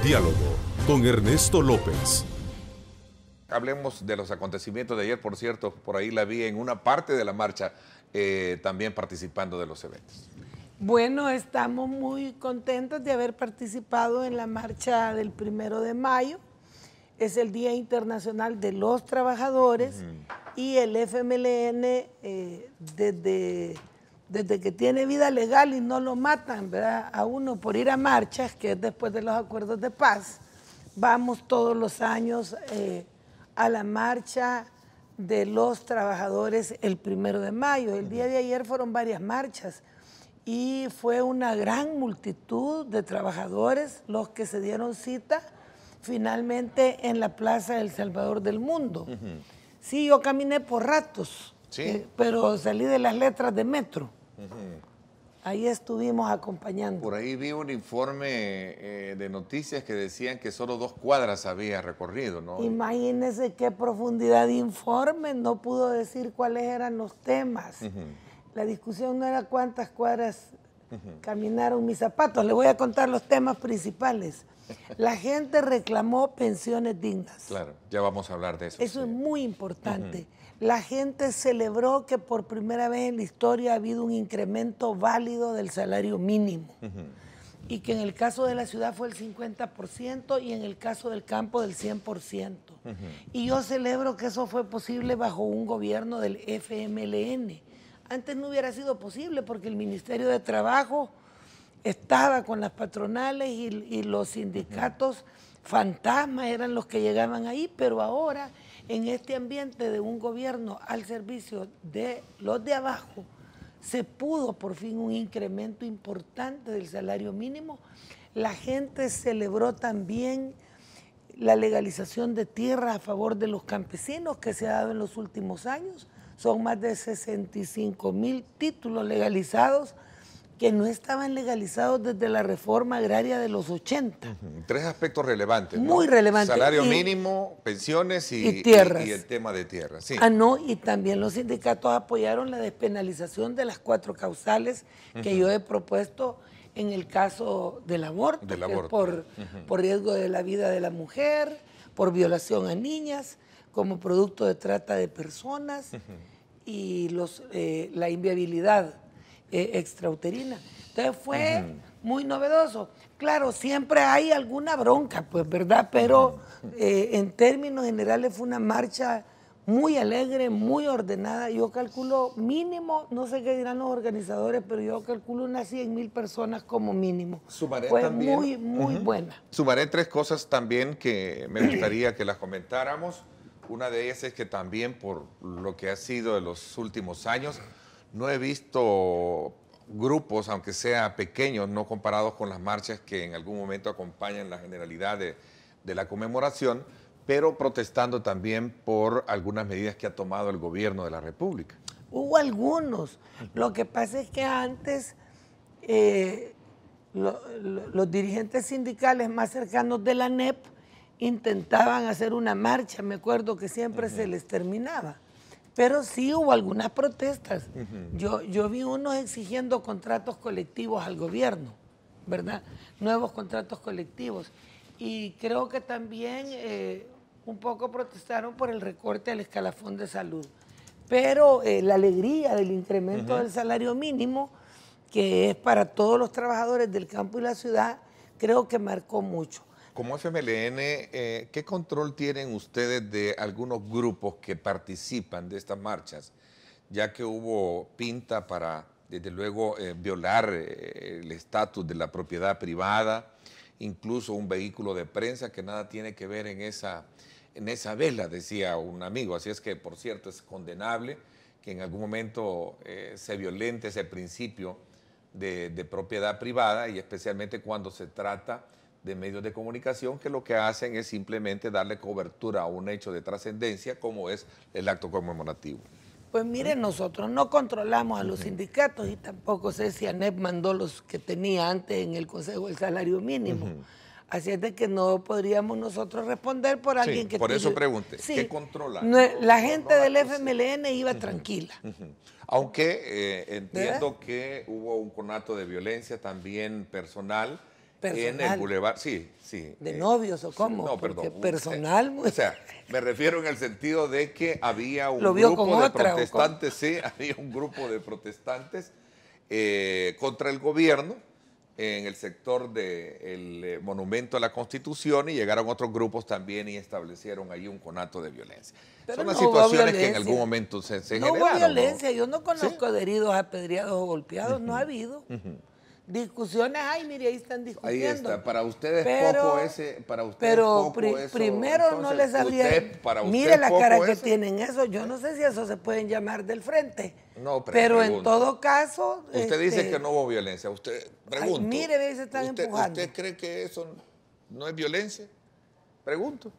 Diálogo con Ernesto López. Hablemos de los acontecimientos de ayer, por cierto, por ahí la vi en una parte de la marcha, también participando de los eventos. Bueno, estamos muy contentos de haber participado en la marcha del 1 de mayo. Es el Día Internacional de los Trabajadores y el FMLN, desde que tiene vida legal y no lo matan, ¿verdad?, a uno por ir a marchas, que es después de los acuerdos de paz, vamos todos los años a la marcha de los trabajadores el 1 de mayo. El día de ayer fueron varias marchas y fue una gran multitud de trabajadores los que se dieron cita finalmente en la Plaza del Salvador del Mundo. Sí, yo caminé por ratos, ¿sí? Pero salí de las letras de metro. Ahí estuvimos acompañando. Por ahí vi un informe de noticias que decían que solo 2 cuadras había recorrido, ¿no? Imagínense qué profundidad de informe, no pudo decir cuáles eran los temas. La discusión no era cuántas cuadras caminaron mis zapatos. Le voy a contar los temas principales. La gente reclamó pensiones dignas. Claro, ya vamos a hablar de eso. Eso sí, es muy importante. La gente celebró que por primera vez en la historia ha habido un incremento válido del salario mínimo. Y que en el caso de la ciudad fue el 50% y en el caso del campo del 100%. Y yo celebro que eso fue posible bajo un gobierno del FMLN. Antes no hubiera sido posible porque el Ministerio de Trabajo estaba con las patronales y los sindicatos fantasmas eran los que llegaban ahí, pero ahora en este ambiente de un gobierno al servicio de los de abajo, se pudo por fin un incremento importante del salario mínimo. La gente celebró también la legalización de tierra a favor de los campesinos que se ha dado en los últimos años. Son más de 65,000 títulos legalizados que no estaban legalizados desde la reforma agraria de los 80. 3 aspectos relevantes, ¿no? Muy relevantes. Salario mínimo, pensiones y tierras. Y el tema de tierra. Sí. No, y también los sindicatos apoyaron la despenalización de las 4 causales que yo he propuesto en el caso del aborto, que es por riesgo de la vida de la mujer, por violación a niñas, como producto de trata de personas y la inviabilidad extrauterina. Entonces fue muy novedoso. Claro, siempre hay alguna bronca, pues, ¿verdad? Pero en términos generales fue una marcha muy alegre, muy ordenada. Yo calculo mínimo, no sé qué dirán los organizadores, pero yo calculo unas 100,000 personas como mínimo. Fue también, muy buena. Sumaré 3 cosas también que me gustaría que las comentáramos. Una de ellas es que también por lo que ha sido de los últimos años, no he visto grupos, aunque sea pequeños, no comparados con las marchas que en algún momento acompañan la generalidad de la conmemoración, pero protestando también por algunas medidas que ha tomado el gobierno de la República. Hubo algunos. Lo que pasa es que antes los dirigentes sindicales más cercanos de la ANEP intentaban hacer una marcha, me acuerdo que siempre se les terminaba. Pero sí hubo algunas protestas. Yo vi unos exigiendo contratos colectivos al gobierno, ¿verdad? Nuevos contratos colectivos. Y creo que también un poco protestaron por el recorte al escalafón de salud. Pero la alegría del incremento del salario mínimo, que es para todos los trabajadores del campo y la ciudad, creo que marcó mucho. Como FMLN, ¿qué control tienen ustedes de algunos grupos que participan de estas marchas? Ya que hubo pinta para, desde luego, violar el estatus de la propiedad privada, incluso un vehículo de prensa que nada tiene que ver en esa vela, decía un amigo. Así es que, por cierto, es condenable que en algún momento se violente ese principio de propiedad privada, y especialmente cuando se trata de medios de comunicación que lo que hacen es simplemente darle cobertura a un hecho de trascendencia como es el acto conmemorativo. Pues miren, nosotros no controlamos a los sindicatos y tampoco sé si ANEP mandó los que tenía antes en el Consejo del Salario Mínimo. Así es de que no podríamos nosotros responder por alguien que... Por eso pregunté, sí, ¿qué controla? La gente del FMLN iba tranquila. Aunque entiendo que hubo un conato de violencia también personal en el Boulevard, sí. ¿De novios o cómo? No, Porque perdón. personal. O sea, me refiero en el sentido de que había un ¿Lo vio grupo con de otra, protestantes, sí, había un grupo de protestantes contra el gobierno en el sector del Monumento a la Constitución, y llegaron otros grupos también y establecieron ahí un conato de violencia. Pero Son las no hubo situaciones que en violencia. algún momento se No generaron. hubo violencia, yo no ¿Sí? conozco de heridos, apedreados o golpeados, no ha habido. Discusiones, ay, mire, ahí están discutiendo. Ahí está, para ustedes pero, poco ese, para ustedes pero poco eso. primero Entonces, no les sabría, para mire usted la poco cara que eso. tienen eso, yo no sé si eso se pueden llamar del frente. No, pero en pregunto. todo caso... Usted dice que no hubo violencia, usted pregunto. Ay, mire, ve, se están empujando. ¿Usted cree que eso no es violencia? Pregunto.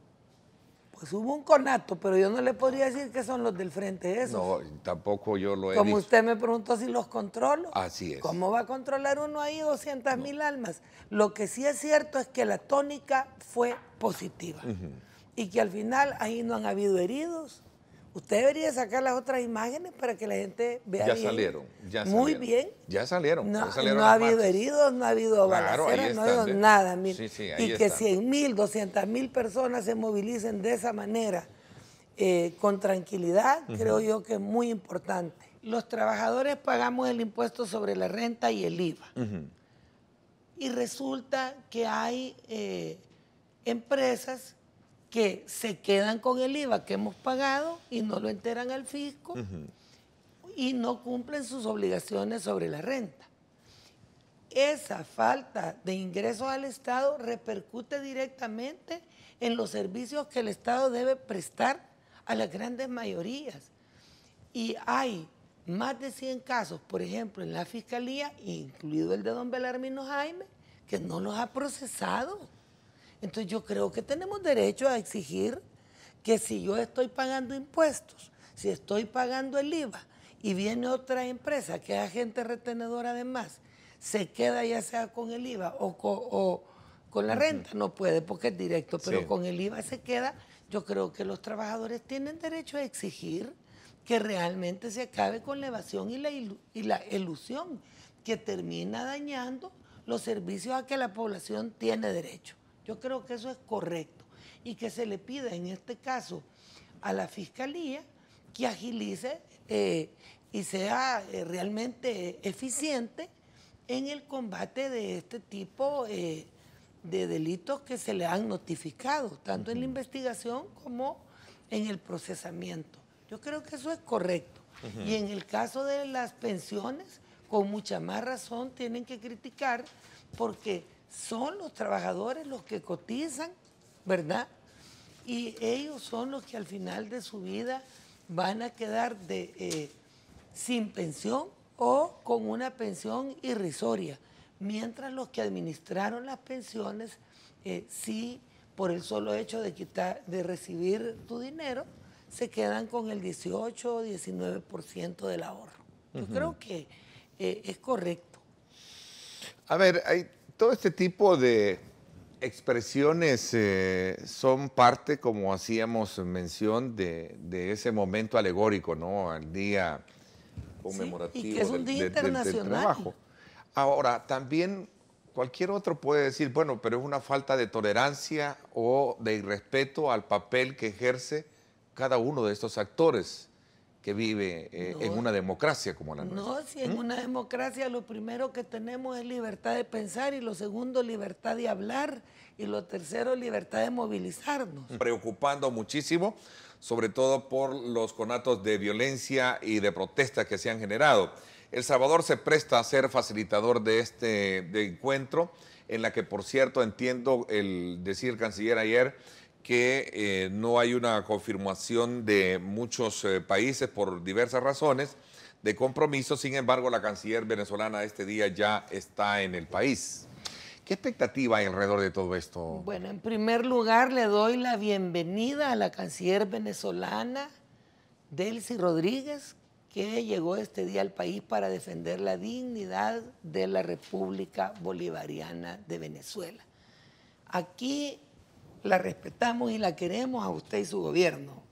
Pues hubo un conato, pero yo no le podría decir que son los del frente esos. No, tampoco yo lo he Como dicho. usted me preguntó si los controlo. Así es. ¿Cómo va a controlar uno ahí 200,000 almas? Lo que sí es cierto es que la tónica fue positiva. Y que al final ahí no han habido heridos. Usted debería sacar las otras imágenes para que la gente vea Ya bien. salieron. Muy bien. Ya salieron. No, ya salieron no ha las habido marchas. heridos, no ha habido Claro, ahí balaceras, no ha están, habido ¿ve? nada. Mire. Sí, ahí y que están. 100,000, 200,000 personas se movilicen de esa manera, con tranquilidad, creo yo que es muy importante. Los trabajadores pagamos el impuesto sobre la renta y el IVA. Y resulta que hay empresas que se quedan con el IVA que hemos pagado y no lo enteran al fisco y no cumplen sus obligaciones sobre la renta. Esa falta de ingresos al Estado repercute directamente en los servicios que el Estado debe prestar a las grandes mayorías. Y hay más de 100 casos, por ejemplo, en la Fiscalía, incluido el de don Belarmino Jaime, que no los ha procesado. Entonces yo creo que tenemos derecho a exigir que si yo estoy pagando impuestos, si estoy pagando el IVA y viene otra empresa que es agente retenedor además, se queda ya sea con el IVA o con la renta, no puede porque es directo, pero con el IVA se queda. Yo creo que los trabajadores tienen derecho a exigir que realmente se acabe con la evasión y la elusión que termina dañando los servicios a que la población tiene derecho. Yo creo que eso es correcto y que se le pida en este caso a la Fiscalía que agilice y sea realmente eficiente en el combate de este tipo de delitos que se le han notificado, tanto en la investigación como en el procesamiento. Yo creo que eso es correcto. Y en el caso de las pensiones, con mucha más razón tienen que criticar porque son los trabajadores los que cotizan, ¿verdad? Y ellos son los que al final de su vida van a quedar sin pensión o con una pensión irrisoria, mientras los que administraron las pensiones, sí, por el solo hecho de recibir tu dinero, se quedan con el 18 o 19% del ahorro. Yo creo que es correcto. A ver, todo este tipo de expresiones son parte, como hacíamos mención, de ese momento alegórico, ¿no? Al día conmemorativo y que es un día internacional. del trabajo. Ahora, también cualquier otro puede decir, bueno, pero es una falta de tolerancia o de irrespeto al papel que ejerce cada uno de estos actores que vive en una democracia como la nuestra. No, si en una democracia lo primero que tenemos es libertad de pensar y lo segundo libertad de hablar y lo tercero libertad de movilizarnos. Preocupando muchísimo, sobre todo por los conatos de violencia y de protesta que se han generado. El Salvador se presta a ser facilitador de este encuentro, en la que, por cierto, entiendo decir el canciller ayer que no hay una confirmación de muchos países por diversas razones de compromiso. Sin embargo, la canciller venezolana este día ya está en el país. ¿Qué expectativa hay alrededor de todo esto? Bueno, en primer lugar le doy la bienvenida a la canciller venezolana Delcy Rodríguez, que llegó este día al país para defender la dignidad de la República Bolivariana de Venezuela. Aquí la respetamos y la queremos a usted y su gobierno,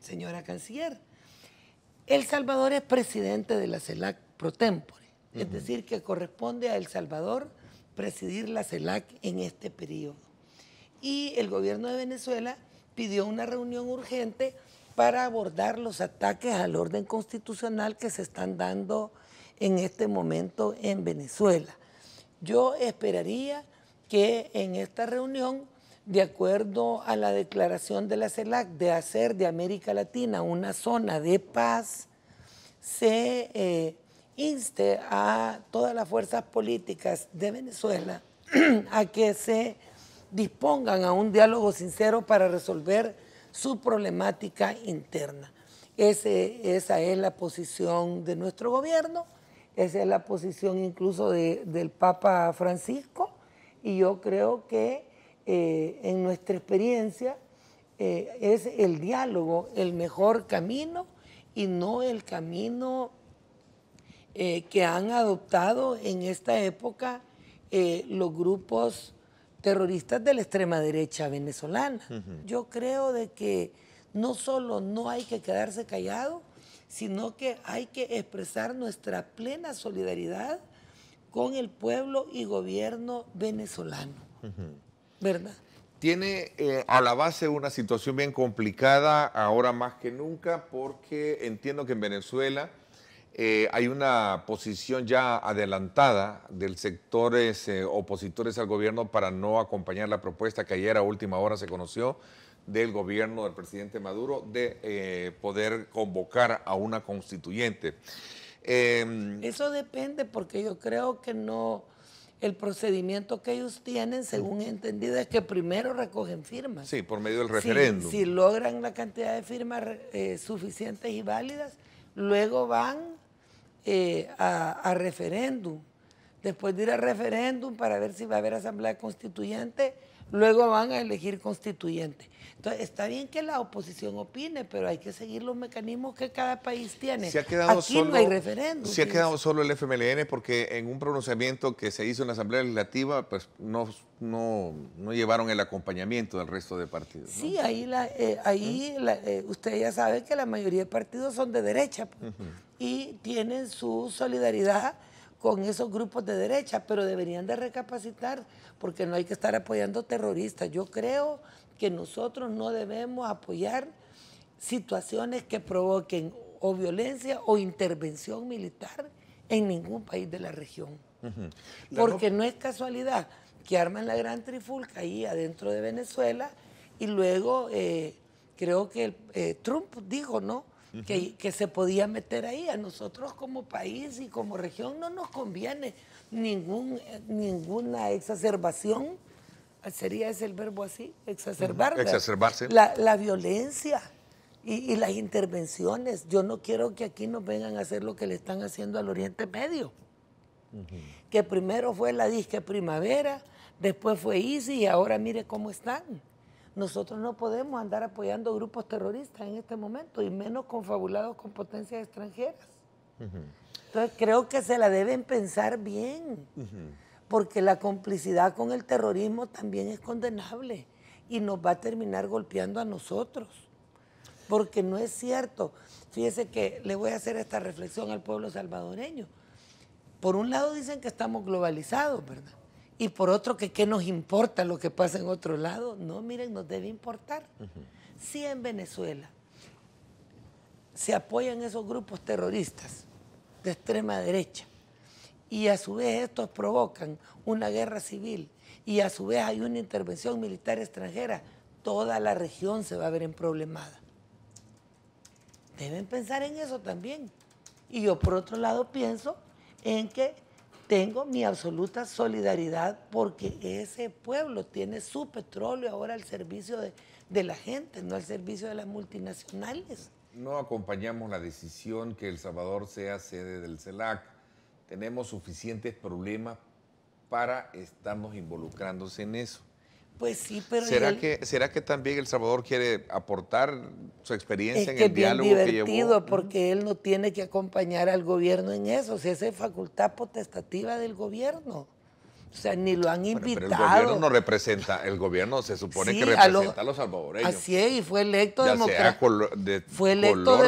señora canciller. El Salvador es presidente de la CELAC pro tempore, es decir, que corresponde a El Salvador presidir la CELAC en este periodo. Y el gobierno de Venezuela pidió una reunión urgente para abordar los ataques al orden constitucional que se están dando en este momento en Venezuela. Yo esperaría que en esta reunión, de acuerdo a la declaración de la CELAC de hacer de América Latina una zona de paz, se inste a todas las fuerzas políticas de Venezuela a que se dispongan a un diálogo sincero para resolver su problemática interna. Esa es la posición de nuestro gobierno, esa es la posición incluso del Papa Francisco, y yo creo que en nuestra experiencia es el diálogo el mejor camino y no el camino que han adoptado en esta época los grupos terroristas de la extrema derecha venezolana. Yo creo de que no solo no hay que quedarse callado, sino que hay que expresar nuestra plena solidaridad con el pueblo y gobierno venezolano. ¿Verdad? Tiene a la base una situación bien complicada ahora más que nunca, porque entiendo que en Venezuela hay una posición ya adelantada del sectores opositores al gobierno para no acompañar la propuesta que ayer a última hora se conoció del gobierno del presidente Maduro de poder convocar a una constituyente. Eso depende, porque yo creo que no, el procedimiento que ellos tienen, según he entendido, es que primero recogen firmas. Sí, por medio del referéndum. Si logran la cantidad de firmas suficientes y válidas, luego van a referéndum. Después de ir a referéndum para ver si va a haber asamblea constituyente, luego van a elegir constituyente. Entonces, está bien que la oposición opine, pero hay que seguir los mecanismos que cada país tiene. Aquí no hay referéndum. Se ha quedado solo el FMLN porque en un pronunciamiento que se hizo en la Asamblea Legislativa, pues no llevaron el acompañamiento del resto de partidos, ¿no? Sí, usted ya sabe que la mayoría de partidos son de derecha, pues, y tienen su solidaridad con esos grupos de derecha, pero deberían de recapacitar, porque no hay que estar apoyando terroristas. Yo creo que nosotros no debemos apoyar situaciones que provoquen o violencia o intervención militar en ningún país de la región. Porque no es casualidad que arman la gran trifulca ahí adentro de Venezuela y luego creo que Trump dijo, ¿no?, que se podía meter ahí. A nosotros como país y como región no nos conviene ninguna exacerbación, sería ese el verbo así, exacerbar, exacerbarse, la violencia y las intervenciones. Yo no quiero que aquí nos vengan a hacer lo que le están haciendo al Oriente Medio, que primero fue la disque primavera, después fue ISIS y ahora mire cómo están. Nosotros no podemos andar apoyando grupos terroristas en este momento, y menos confabulados con potencias extranjeras. Entonces creo que se la deben pensar bien, porque la complicidad con el terrorismo también es condenable y nos va a terminar golpeando a nosotros, porque no es cierto. Fíjese que le voy a hacer esta reflexión al pueblo salvadoreño. Por un lado dicen que estamos globalizados, ¿verdad? Y por otro, que qué nos importa lo que pasa en otro lado. No, miren, nos debe importar. Si en Venezuela se apoyan esos grupos terroristas de extrema derecha y a su vez estos provocan una guerra civil y a su vez hay una intervención militar extranjera, toda la región se va a ver emproblemada. Deben pensar en eso también. Y yo por otro lado pienso en que tengo mi absoluta solidaridad porque ese pueblo tiene su petróleo ahora al servicio de la gente, no al servicio de las multinacionales. No acompañamos la decisión que El Salvador sea sede del CELAC. Tenemos suficientes problemas para estarnos involucrándose en eso. Pues sí, pero... ¿Será que también El Salvador quiere aportar su experiencia en el diálogo que llevó? Es divertido porque él no tiene que acompañar al gobierno en eso, si esa es facultad potestativa del gobierno. O sea, ni lo han invitado. Pero el gobierno no representa, el gobierno se supone Sí, que representa a los salvadoreños. Así es, y fue electo ya sea color,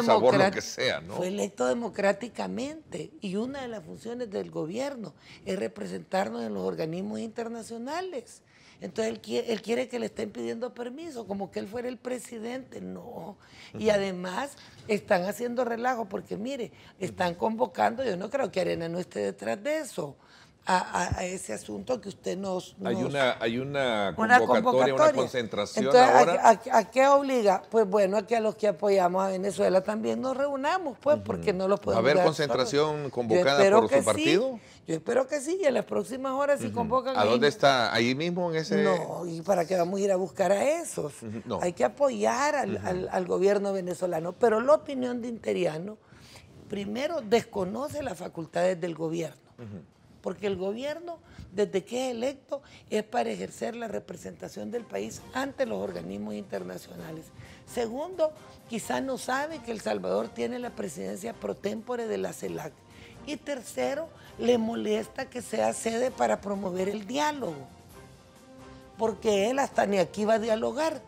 sabor, lo que sea, ¿no? Fue electo democráticamente, y una de las funciones del gobierno es representarnos en los organismos internacionales. Entonces él quiere que le estén pidiendo permiso, como que él fuera el presidente. No. Y además están haciendo relajo, porque mire, están convocando, yo no creo que Arena no esté detrás de eso, a ese asunto que usted Hay una convocatoria, una concentración. Entonces, ahora. ¿a qué obliga? Pues bueno, a que a los que apoyamos a Venezuela también nos reunamos, pues, porque no lo podemos. ¿Va a haber concentración convocada por su partido? Sí. Yo espero que sí, y en las próximas horas si convocan. ¿A dónde está? ¿Ahí mismo en ese? No, ¿y para qué vamos a ir a buscar a esos? No. Hay que apoyar al gobierno venezolano, pero la opinión de Interiano, primero, desconoce las facultades del gobierno, porque el gobierno, desde que es electo, es para ejercer la representación del país ante los organismos internacionales. Segundo, quizá no sabe que El Salvador tiene la presidencia pro tempore de la CELAC. Y tercero, le molesta que sea sede para promover el diálogo, porque él hasta ni aquí va a dialogar.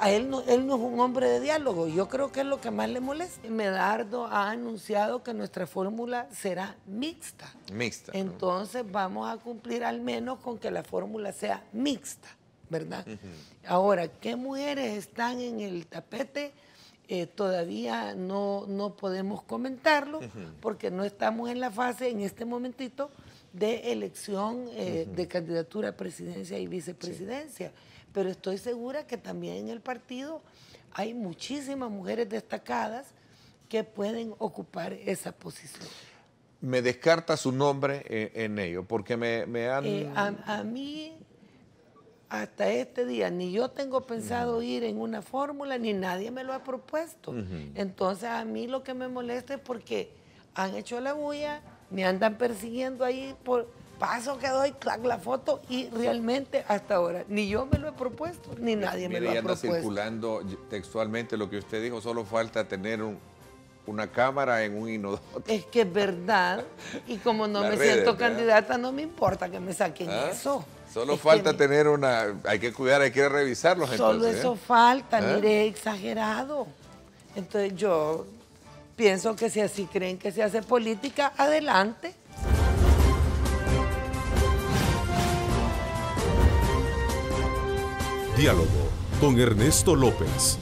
Él no es un hombre de diálogo. Yo creo que es lo que más le molesta. Medardo ha anunciado que nuestra fórmula será mixta. Mixta. Entonces vamos a cumplir al menos con que la fórmula sea mixta, ¿verdad? Ahora, ¿qué mujeres están en el tapete? Todavía no podemos comentarlo, porque no estamos en la fase, en este momentito, de elección de candidatura a presidencia y vicepresidencia. Sí. Pero estoy segura que también en el partido hay muchísimas mujeres destacadas que pueden ocupar esa posición. Me descarta su nombre en ello, porque me han... A mí, hasta este día, ni yo tengo pensado ir en una fórmula, ni nadie me lo ha propuesto. Entonces, a mí lo que me molesta es porque han hecho la bulla, me andan persiguiendo ahí por paso que doy, clac, la foto, y realmente hasta ahora ni yo me lo he propuesto, ni nadie me lo ha propuesto. Anda circulando textualmente lo que usted dijo, solo falta tener una cámara en un inodoro. Es que es verdad, y como no me siento candidata, no me importa que me saquen eso. Solo falta tener hay que cuidar, hay que revisarlos. Solo eso falta, mire, exagerado. Entonces yo pienso que si así creen que se hace política, adelante. Diálogo con Ernesto López.